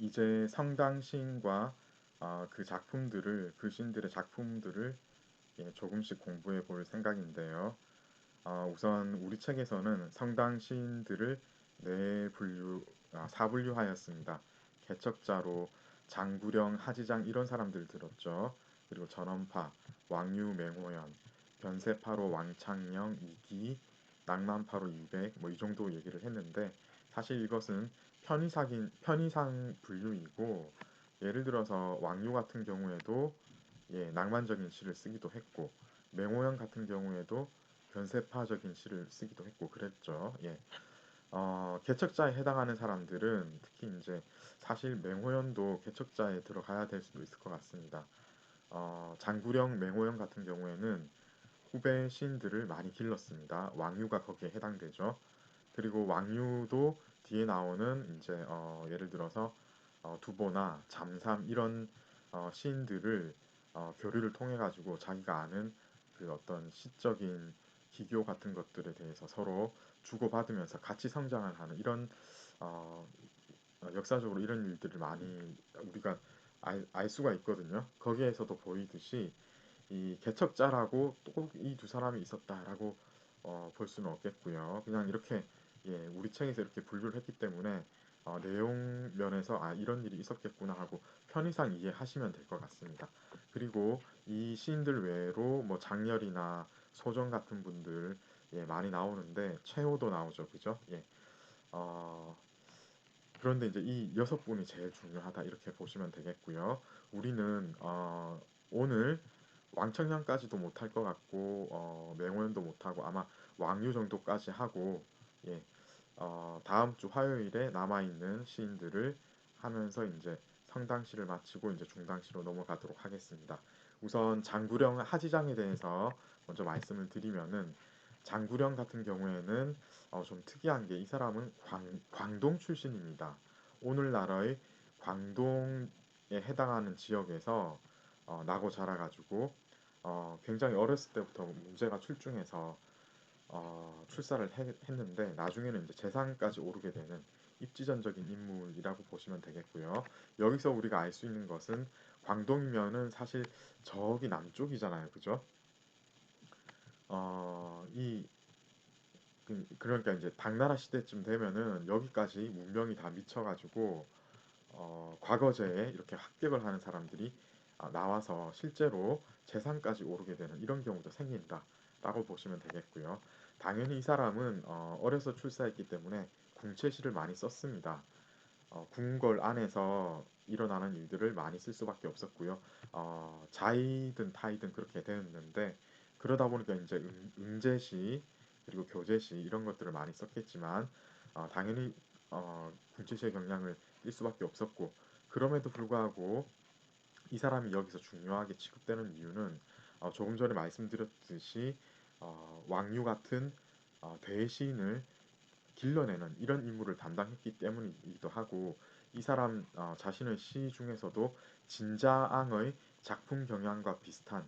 이제 성당 시인과 그 작품들을 그 시인들의 작품들을 조금씩 공부해 볼 생각인데요. 우선 우리 책에서는 성당 시인들을 사분류하였습니다. 개척자로 장구령, 하지장 이런 사람들 들었죠. 그리고 전원파, 왕유, 맹호연, 변세파로 왕창영, 이기, 낭만파로 이백 뭐 이 정도 얘기를 했는데 사실 이것은 편의상 분류이고 예를 들어서 왕유 같은 경우에도 낭만적인 시를 쓰기도 했고 맹호연 같은 경우에도 변세파적인 시를 쓰기도 했고 그랬죠. 개척자에 해당하는 사람들은 특히 이제 사실 맹호연도 개척자에 들어가야 될 수도 있을 것 같습니다. 장구령, 맹호연 같은 경우에는 후배 시인들을 많이 길렀습니다. 왕유가 거기에 해당되죠. 그리고 왕유도 뒤에 나오는 이제 예를 들어서 두보나 잠삼 이런 시인들을 교류를 통해 가지고 자기가 아는 그 어떤 시적인 기교 같은 것들에 대해서 서로 주고받으면서 같이 성장을 하는 이런 어, 역사적으로 이런 일들을 많이 우리가 알 수가 있거든요. 거기에서도 보이듯이 이 개척자라고 꼭 이 두 사람이 있었다라고 볼 수는 없겠고요. 그냥 이렇게 우리 책에서 이렇게 분류를 했기 때문에 내용 면에서 이런 일이 있었겠구나 하고 편의상 이해하시면 될 것 같습니다. 그리고 이 시인들 외에로 뭐 장렬이나 소정 같은 분들 많이 나오는데 최호도 나오죠, 그죠? 어, 그런데 이제 이 여섯 분이 제일 중요하다 이렇게 보시면 되겠고요. 우리는 오늘 왕청량까지도 못할 것 같고 맹호연도 못하고 아마 왕유 정도까지 하고 예, 다음 주 화요일에 남아있는 시인들을 하면서 이제 성당시를 마치고 이제 중당시로 넘어가도록 하겠습니다. 우선 장구령 하지장에 대해서 먼저 말씀을 드리면은 장구령 같은 경우에는 좀 특이한 게 이 사람은 광동 출신입니다. 오늘날의 광동에 해당하는 지역에서 나고 자라가지고 굉장히 어렸을 때부터 문제가 출중해서 출사를 했는데 나중에는 이제 재상까지 오르게 되는 입지전적인 인물이라고 보시면 되겠고요. 여기서 우리가 알 수 있는 것은 광동이면은 사실 저기 남쪽이잖아요, 그죠? 이 그러니까 이제 당나라 시대쯤 되면은 여기까지 문명이 다 미쳐가지고 과거제에 이렇게 합격을 하는 사람들이 나와서 실제로 재산까지 오르게 되는 이런 경우도 생긴다라고 보시면 되겠고요. 당연히 이 사람은 어려서 출사했기 때문에 궁체시를 많이 썼습니다. 궁궐 안에서 일어나는 일들을 많이 쓸 수밖에 없었고요. 자이든 타이든 그렇게 되었는데 그러다 보니까 이제 응제시 그리고 교제시 이런 것들을 많이 썼겠지만 당연히 궁체시의 경향을 띌 수밖에 없었고 그럼에도 불구하고 이 사람이 여기서 중요하게 취급되는 이유는 조금 전에 말씀드렸듯이 왕유 같은 대시인을 길러내는 이런 임무를 담당했기 때문이기도 하고 이 사람 자신의 시 중에서도 진자앙의 작품 경향과 비슷한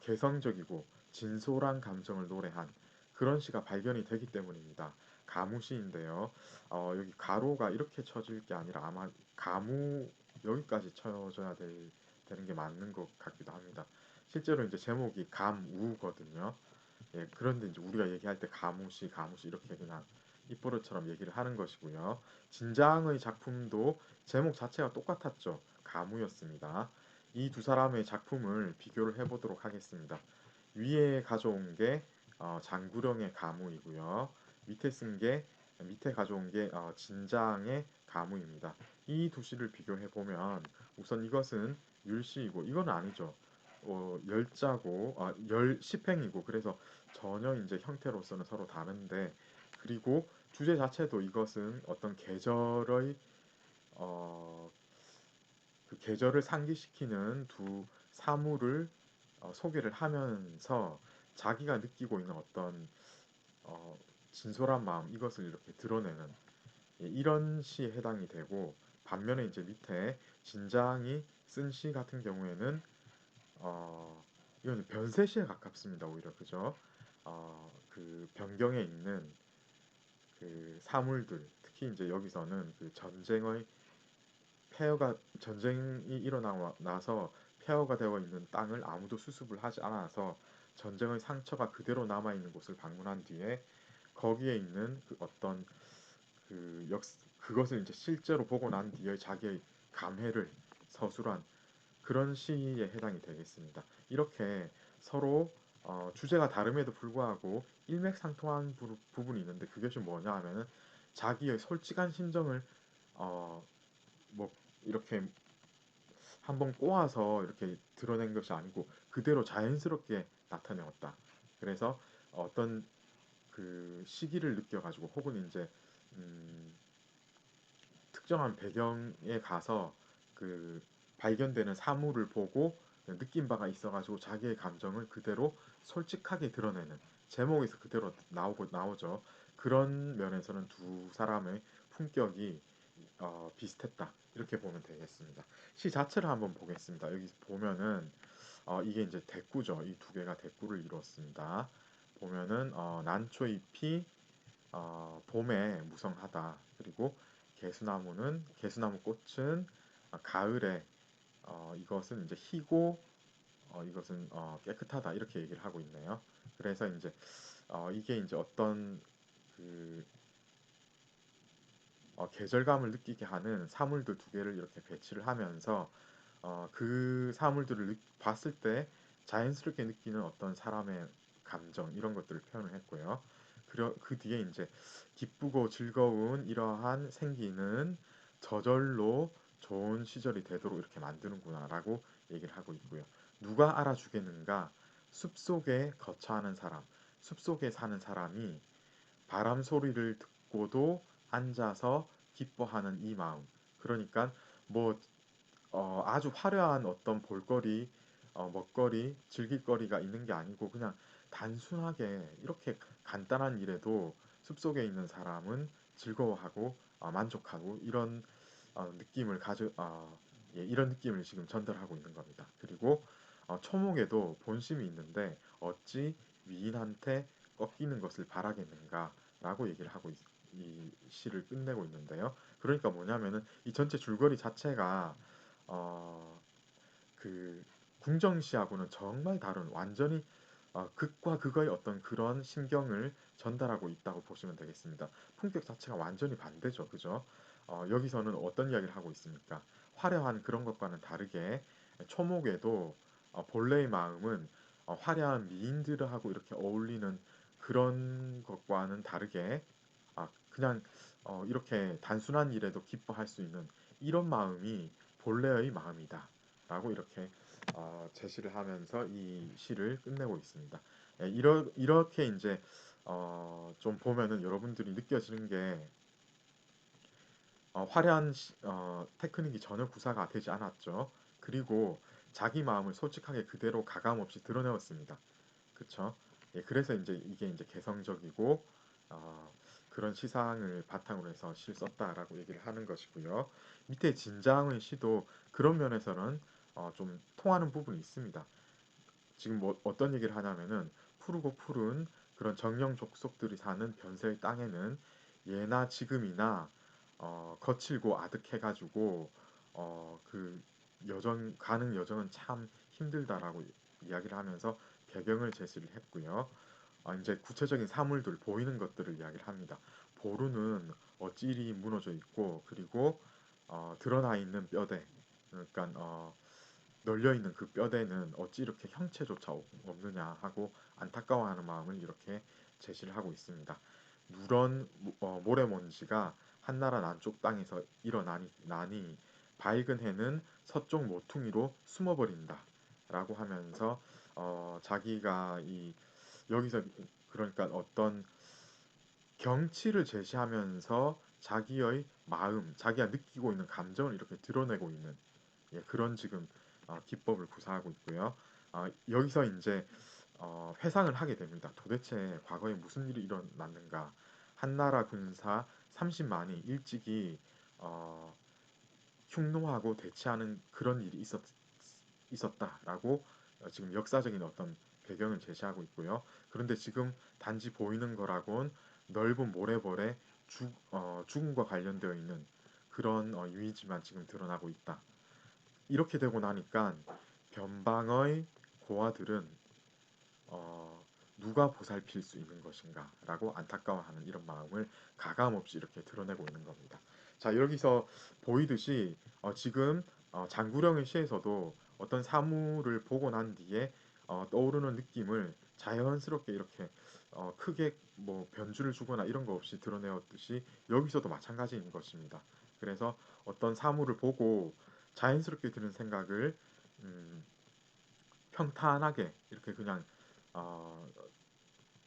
개성적이고 진솔한 감정을 노래한 그런 시가 발견이 되기 때문입니다. 가무시인데요. 여기 가로가 이렇게 쳐질 게 아니라 아마 가무 여기까지 쳐져야 되는 게 맞는 것 같기도 합니다. 실제로 이제 제목이 감우거든요. 그런데 이제 우리가 얘기할 때 가무시 이렇게 그냥 입버릇처럼 얘기를 하는 것이고요. 진장의 작품도 제목 자체가 똑같았죠. 가무였습니다. 이 두 사람의 작품을 비교를 해보도록 하겠습니다. 위에 가져온 게 장구령의 가무이고요. 밑에 가져온 게 진장의 가무입니다. 이 두 시를 비교해 보면 우선 이것은 율시이고 이건 아니죠. 열자고 열시팽이고 그래서 전혀 이제 형태로서는 서로 다른데 그리고 주제 자체도 이것은 어떤 계절의 어, 그 계절을 상기시키는 두 사물을 소개를 하면서 자기가 느끼고 있는 어떤 어, 진솔한 마음 이것을 이렇게 드러내는 이런 시에 해당이 되고 반면에 이제 밑에 진장이 쓴 시 같은 경우에는 이건 변세시에 가깝습니다. 오히려 그죠? 그 변경에 있는 그 사물들 특히 이제 여기서는 그 전쟁의 폐허가 전쟁이 일어나서 폐허가 되어 있는 땅을 아무도 수습을 하지 않아서 전쟁의 상처가 그대로 남아 있는 곳을 방문한 뒤에 거기에 있는 그 어떤 그것을 이제 실제로 보고 난 뒤에 자기의 감회를 서술한 그런 시에 해당이 되겠습니다. 이렇게 서로 주제가 다름에도 불구하고 일맥상통한 부분이 있는데 그것이 뭐냐 하면은 자기의 솔직한 심정을 어, 뭐 이렇게 한번 꼬아서 이렇게 드러낸 것이 아니고 그대로 자연스럽게 나타내었다. 그래서 어떤 그 시기를 느껴가지고 혹은 이제 음, 특정한 배경에 가서 그 발견되는 사물을 보고 느낀 바가 있어가지고 자기의 감정을 그대로 솔직하게 드러내는 제목에서 그대로 나오죠. 그런 면에서는 두 사람의 품격이 비슷했다. 이렇게 보면 되겠습니다. 시 자체를 한번 보겠습니다. 여기 보면은 이게 이제 대꾸죠. 이 두 개가 대꾸를 이루었습니다. 보면은 난초잎이 봄에 무성하다. 그리고 개수나무 꽃은 가을에 이것은 이제 희고 이것은 깨끗하다 이렇게 얘기를 하고 있네요. 그래서 이제 이게 이제 어떤 그 계절감을 느끼게 하는 사물들 두 개를 이렇게 배치를 하면서 그 사물들을 봤을 때 자연스럽게 느끼는 어떤 사람의 감정 이런 것들을 표현을 했고요. 그 뒤에 이제 기쁘고 즐거운 이러한 생기는 저절로 좋은 시절이 되도록 이렇게 만드는구나라고 얘기를 하고 있고요. 누가 알아주겠는가? 숲속에 거처하는 사람, 숲속에 사는 사람이 바람 소리를 듣고도 앉아서 기뻐하는 이 마음. 그러니까 뭐 아주 화려한 어떤 볼거리, 먹거리, 즐길거리가 있는 게 아니고 그냥 단순하게 이렇게 간단한 일에도 숲속에 있는 사람은 즐거워하고 만족하고 이런 느낌을 예, 이런 느낌을 지금 전달하고 있는 겁니다. 그리고 초목에도 본심이 있는데 어찌 위인한테 꺾이는 것을 바라겠는가라고 얘기를 하고 이 시를 끝내고 있는데요. 그러니까 뭐냐면은 이 전체 줄거리 자체가 어, 그 궁정시하고는 정말 다른 완전히 극과 극의 어떤 그런 심경을 전달하고 있다고 보시면 되겠습니다. 품격 자체가 완전히 반대죠. 그죠? 여기서는 어떤 이야기를 하고 있습니까? 화려한 그런 것과는 다르게 초목에도 본래의 마음은 화려한 미인들하고 이렇게 어울리는 그런 것과는 다르게 그냥 이렇게 단순한 일에도 기뻐할 수 있는 이런 마음이 본래의 마음이다. 라고 이렇게 제시를 하면서 이 시를 끝내고 있습니다. 예, 이렇게 이제 좀 보면은 여러분들이 느껴지는 게 화려한 테크닉이 전혀 구사가 되지 않았죠. 그리고 자기 마음을 솔직하게 그대로 가감 없이 드러내었습니다. 그쵸? 예, 그래서 이게 이제 개성적이고 어, 그런 시상을 바탕으로 해서 시를 썼다라고 얘기를 하는 것이고요. 밑에 진장의 시도 그런 면에서는 좀 통하는 부분이 있습니다. 지금 뭐 어떤 얘기를 하냐면은 푸르고 푸른 그런 정령 족속들이 사는 변세의 땅에는 예나 지금이나 거칠고 아득해가지고 그 가는 여정은 참 힘들다라고 이야기를 하면서 배경을 제시를 했고요. 이제 구체적인 사물들 보이는 것들을 이야기를 합니다. 보루는 어찌 이리 무너져 있고 그리고 드러나 있는 뼈대 그러니까 널려 있는 그 뼈대는 어찌 이렇게 형체조차 없느냐 하고 안타까워하는 마음을 이렇게 제시를 하고 있습니다. 누런 모래먼지가 한나라 남쪽 땅에서 일어나니 밝은 해는 서쪽 모퉁이로 숨어버린다. 라고 하면서 자기가 여기서 그러니까 어떤 경치를 제시하면서 자기의 마음, 자기가 느끼고 있는 감정을 이렇게 드러내고 있는 예, 그런 지금 기법을 구사하고 있고요. 여기서 이제 회상을 하게 됩니다. 도대체 과거에 무슨 일이 일어났는가? 한나라 군사 30만이 일찍이 어, 흉노하고 대치하는 그런 일이 있었다라고 지금 역사적인 어떤 배경을 제시하고 있고요. 그런데 지금 단지 보이는 거라곤 넓은 모래벌에 죽음과 관련되어 있는 그런 이미지만 지금 드러나고 있다. 이렇게 되고 나니까 변방의 고아들은 누가 보살필 수 있는 것인가 라고 안타까워하는 이런 마음을 가감없이 이렇게 드러내고 있는 겁니다. 자, 여기서 보이듯이 지금 장구령의 시에서도 어떤 사물을 보고 난 뒤에 떠오르는 느낌을 자연스럽게 이렇게 크게 뭐 변주를 주거나 이런 거 없이 드러내었듯이 여기서도 마찬가지인 것입니다. 그래서 어떤 사물을 보고 자연스럽게 드는 생각을 음, 평탄하게 이렇게 어,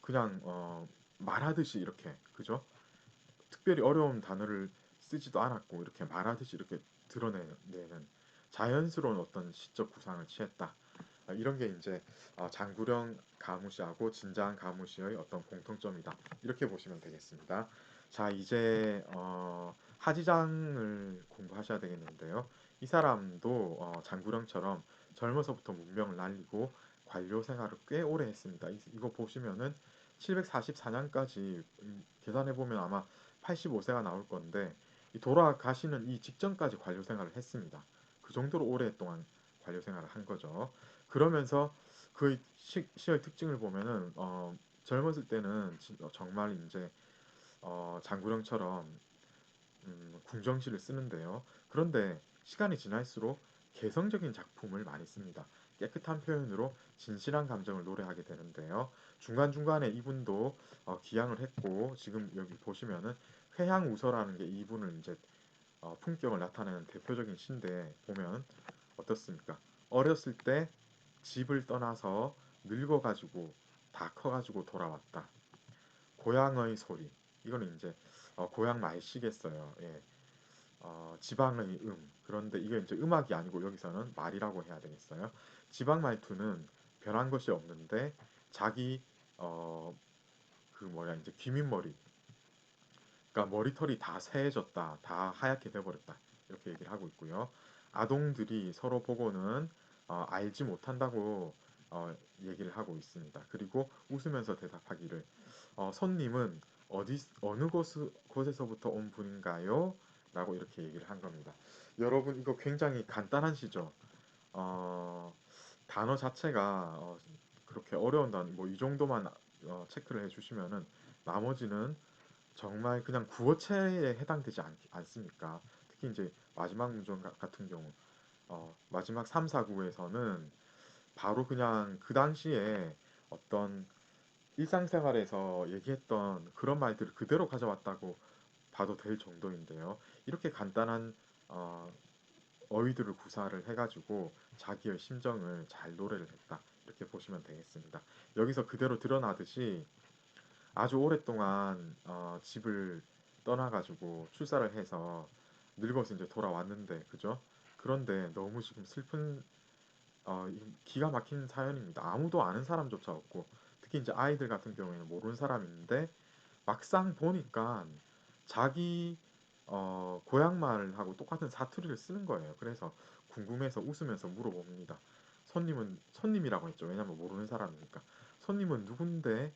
그냥 말하듯이 이렇게 그죠? 특별히 어려운 단어를 쓰지도 않았고 이렇게 말하듯이 이렇게 드러내는 자연스러운 어떤 시적 구상을 취했다. 이런 게 이제 장구령 가무시하고 진장 가무시의 어떤 공통점이다. 이렇게 보시면 되겠습니다. 자, 이제 하지장을 공부하셔야 되겠는데요. 이 사람도 장구령처럼 젊어서부터 문명을 날리고 관료 생활을 꽤 오래 했습니다. 이거 보시면은 744년까지 계산해 보면 아마 85세가 나올 건데 돌아가시는 이 직전까지 관료 생활을 했습니다. 그 정도로 오랫동안 관료 생활을 한 거죠. 그러면서 그 시의 특징을 보면은 젊었을 때는 정말 이제 장구령처럼 궁정시를 쓰는데요. 그런데 시간이 지날수록 개성적인 작품을 많이 씁니다. 깨끗한 표현으로 진실한 감정을 노래하게 되는데요. 중간중간에 이분도 기양을 했고 지금 여기 보시면은 회향우서라는 게 이분을 이제 품격을 나타내는 대표적인 시인데 보면 어떻습니까? 어렸을 때 집을 떠나서 늙어가지고 다 커가지고 돌아왔다. 고향의 소리. 이거는 이제 고향 말씨겠어요. 예. 지방의 그런데 이게 이제 음악이 아니고 여기서는 말이라고 해야 되겠어요. 지방 말투는 변한 것이 없는데 자기 어, 그 뭐야 이제 귀밑머리. 그러니까 머리털이 다 새해졌다. 다 하얗게 돼버렸다. 이렇게 얘기를 하고 있고요. 아동들이 서로 보고는 알지 못한다고 얘기를 하고 있습니다. 그리고 웃으면서 대답하기를 손님은 어느 곳에서부터 온 분인가요? 라고 이렇게 얘기를 한 겁니다. 여러분 이거 굉장히 간단한 시죠. 어, 단어 자체가 그렇게 어려운 단어 뭐이 정도만 체크를 해주시면은 나머지는 정말 그냥 구어체에 해당되지 않습니까? 특히 이제 마지막 문장 같은 경우 마지막 3, 4구에서는 바로 그냥 그 당시에 어떤 일상생활에서 얘기했던 그런 말들을 그대로 가져왔다고 봐도 될 정도인데요. 이렇게 간단한 어, 어휘들을 구사를 해가지고 자기의 심정을 잘 노래를 했다. 이렇게 보시면 되겠습니다. 여기서 그대로 드러나듯이 아주 오랫동안 집을 떠나가지고 출사를 해서 늙어서 이제 돌아왔는데 그죠? 그런데 너무 지금 슬픈 기가 막힌 사연입니다. 아무도 아는 사람조차 없고 특히 이제 아이들 같은 경우에는 모르는 사람인데 막상 보니까 자기 고향 말하고 똑같은 사투리를 쓰는 거예요. 그래서 궁금해서 웃으면서 물어봅니다. 손님이라고 했죠. 왜냐면 모르는 사람이니까. 손님은 누군데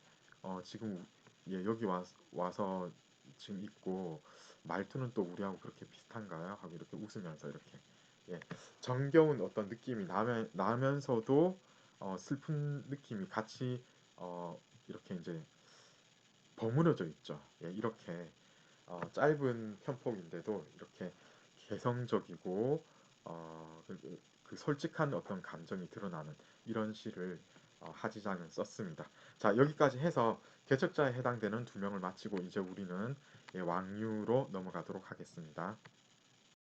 지금 예, 여기 와서 지금 있고 말투는 또 우리하고 그렇게 비슷한가요? 하고 이렇게 웃으면서 이렇게 예, 정겨운 어떤 느낌이 나면서도 슬픈 느낌이 같이 이렇게 이제 버무려져 있죠. 예, 이렇게 짧은 편폭인데도 이렇게 개성적이고 그 솔직한 어떤 감정이 드러나는 이런 시를 하지장은 썼습니다. 자, 여기까지 해서 개척자에 해당되는 두 명을 마치고 이제 우리는 예, 왕유로 넘어가도록 하겠습니다.